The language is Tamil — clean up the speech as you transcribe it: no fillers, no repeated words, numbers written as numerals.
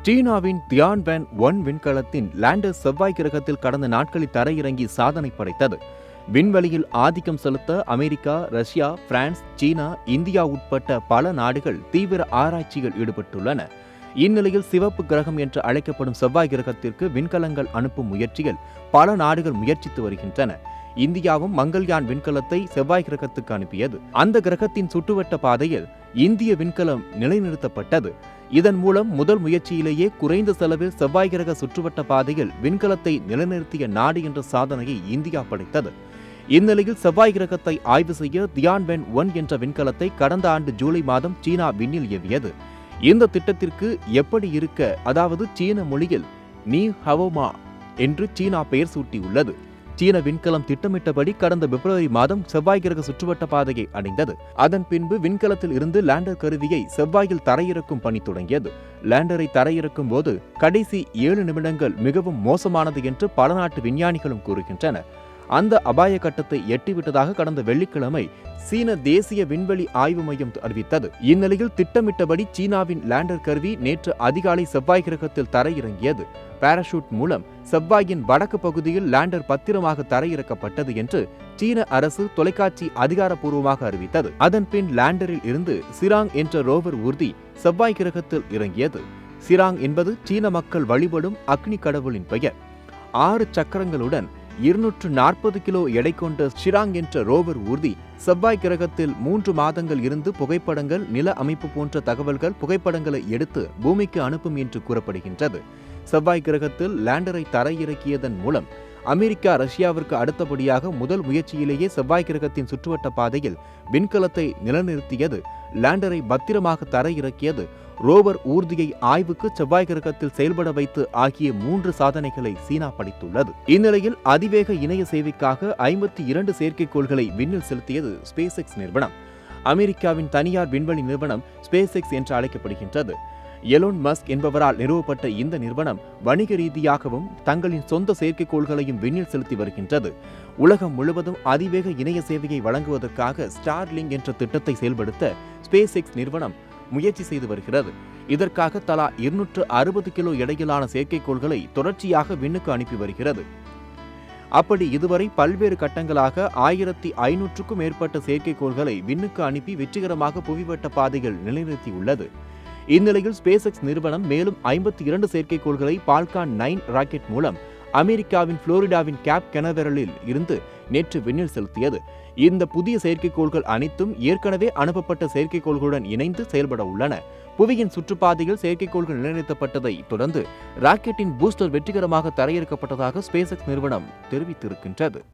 சீனாவின் தியான்வன் 1 விண்கலத்தின் லேண்டர் செவ்வாய் கிரகத்தில் கடந்த நாட்களில் தரையிறங்கி சாதனை படைத்தது. விண்வெளியில் ஆதிக்கம் செலுத்த அமெரிக்கா, ரஷ்யா, பிரான்ஸ், சீனா, இந்தியா உட்பட்ட பல நாடுகள் தீவிர ஆராய்ச்சியில் ஈடுபட்டுள்ளன. இந்நிலையில் சிவப்பு கிரகம் என்று அழைக்கப்படும் செவ்வாய் கிரகத்திற்கு விண்கலங்கள் அனுப்பும் முயற்சியில் பல நாடுகள் முயற்சித்து வருகின்றன. இந்தியாவும் மங்கள்யான் விண்கலத்தை செவ்வாய் கிரகத்துக்கு அனுப்பியது. அந்த கிரகத்தின் சுற்றுவட்ட பாதையில் இந்திய விண்கலம் நிலைநிறுத்தப்பட்டது. இதன் மூலம் முதல் முயற்சியிலேயே குறைந்த செலவில் செவ்வாய் கிரக சுற்றுவட்ட பாதையில் விண்கலத்தை நிலைநிறுத்திய நாடு என்ற சாதனையை இந்தியா படைத்தது. இந்நிலையில் செவ்வாய் கிரகத்தை ஆய்வு செய்ய தியான்வன் 1 என்ற விண்கலத்தை கடந்த ஆண்டு ஜூலை மாதம் சீனா விண்ணில் ஏவியது. இந்த திட்டத்திற்கு எப்படி இருக்க, அதாவது சீன மொழியில் நீ ஹவோமா என்று சீனா பெயர் சூட்டியுள்ளது. சீன விண்கலம் திட்டமிட்டபடி கடந்த பிப்ரவரி மாதம் செவ்வாய் கிரக சுற்றுவட்ட பாதையை அடைந்தது. அதன் பின்பு விண்கலத்தில் இருந்து லேண்டர் கருவியை செவ்வாயில் தரையிறக்கும் பணி தொடங்கியது. லேண்டரை தரையிறக்கும் போது கடைசி 7 நிமிடங்கள் மிகவும் மோசமானது என்று பல நாட்டு விஞ்ஞானிகளும் கூறுகின்றனர். அந்த அபாய கட்டத்தை எட்டிவிட்டதாக கடந்த வெள்ளிக்கிழமை சீன தேசிய விண்வெளி ஆய்வு மையம் அறிவித்தது. இந்நிலையில் திட்டமிட்டபடி சீனாவின் லேண்டர் கருவி நேற்று அதிகாலை செவ்வாய் கிரகத்தில் தரையிறங்கியது. பாராசூட் மூலம் செவ்வாயின் வடக்கு பகுதியில் லேண்டர் பத்திரமாக தரையிறக்கப்பட்டது என்று சீன அரசு தொலைக்காட்சி அதிகாரப்பூர்வமாக அறிவித்தது. அதன் பின் லேண்டரில் இருந்து சிராங் என்ற ரோவர் ஊர்தி செவ்வாய் கிரகத்தில் இறங்கியது. சிராங் என்பது சீன மக்கள் வழிபடும் அக்னி கடவுளின் பெயர். 6 சக்கரங்களுடன் 240 கிலோ எடை கொண்ட ஷிராங் என்ற ரோவர் ஊர்தி செவ்வாய் கிரகத்தில் 3 மாதங்கள் இருந்து புகைப்படங்கள், நில அமைப்பு போன்ற தகவல்கள், புகைப்படங்களை எடுத்து பூமிக்கு அனுப்பும் என்று கூறப்படுகின்றது. செவ்வாய் கிரகத்தில் லேண்டரை தரையிறக்கியதன் மூலம் அமெரிக்கா, ரஷ்யாவிற்கு அடுத்தபடியாக முதல் முயற்சியிலேயே செவ்வாய் கிரகத்தின் சுற்றுவட்ட பாதையில் விண்கலத்தை நிலைநிறுத்தியது, லேண்டரை பத்திரமாக தரையிறக்கியது, ரோவர் ஊர்தியை ஆய்வுக்கு செவ்வாய் கிரகத்தில் செயல்பட வைத்து ஆகிய 3 சாதனைகளை சீனா படைத்துள்ளது. இந்நிலையில் அதிவேக இணைய சேவைக்காக 52 செயற்கைக்கோள்களை விண்ணில் செலுத்தியது ஸ்பேஸ் எக்ஸ் நிறுவனம். அமெரிக்காவின் தனியார் விண்வெளி நிறுவனம் ஸ்பேஸ் எக்ஸ் என்று அழைக்கப்படுகின்றது. எலோன் மஸ்க் என்பவரால் நிறுவப்பட்ட இந்த நிறுவனம் வணிக ரீதியாகவும் தங்களின் சொந்த செயற்கைக்கோள்களையும் விண்ணில் செலுத்தி வருகின்றது. உலகம் முழுவதும் அதிவேக இணைய சேவையை வழங்குவதற்காக ஸ்டார்லிங்க் என்ற திட்டத்தை செயல்படுத்த ஸ்பேஸ் எக்ஸ் நிறுவனம் முயற்சி செய்து வருகிறது. இதற்காக தலா 260 கிலோ எடையிலான செயற்கைக்கோள்களை தொடர்ச்சியாக விண்ணுக்கு அனுப்பி வருகிறது. அப்படி இதுவரை பல்வேறு கட்டங்களாக 1500க்கும் மேற்பட்ட செயற்கைக்கோள்களை விண்ணுக்கு அனுப்பி வெற்றிகரமாக புவிவட்ட பாதையில் நிலைநிறுத்தியுள்ளது. இந்நிலையில் ஸ்பேஸ் எக்ஸ் நிறுவனம் மேலும் 52 செயற்கைக்கோள்களை பால்கான் 9 ராக்கெட் மூலம் அமெரிக்காவின் புளோரிடாவின் கேப் கெனவெரலில் இருந்து நேற்று விண்ணில் செலுத்தியது. இந்த புதிய செயற்கைக்கோள்கள் அனைத்தும் ஏற்கனவே அனுப்பப்பட்ட செயற்கைக்கோள்களுடன் இணைந்து செயல்பட உள்ளன. புவியின் சுற்றுப்பாதையில் செயற்கைக்கோள்கள் நிலைநிறுத்தப்பட்டதை தொடர்ந்து ராக்கெட்டின் பூஸ்டர் வெற்றிகரமாக தரையிறக்கப்பட்டதாக ஸ்பேஸ் எக்ஸ் நிறுவனம் தெரிவித்திருக்கின்றது.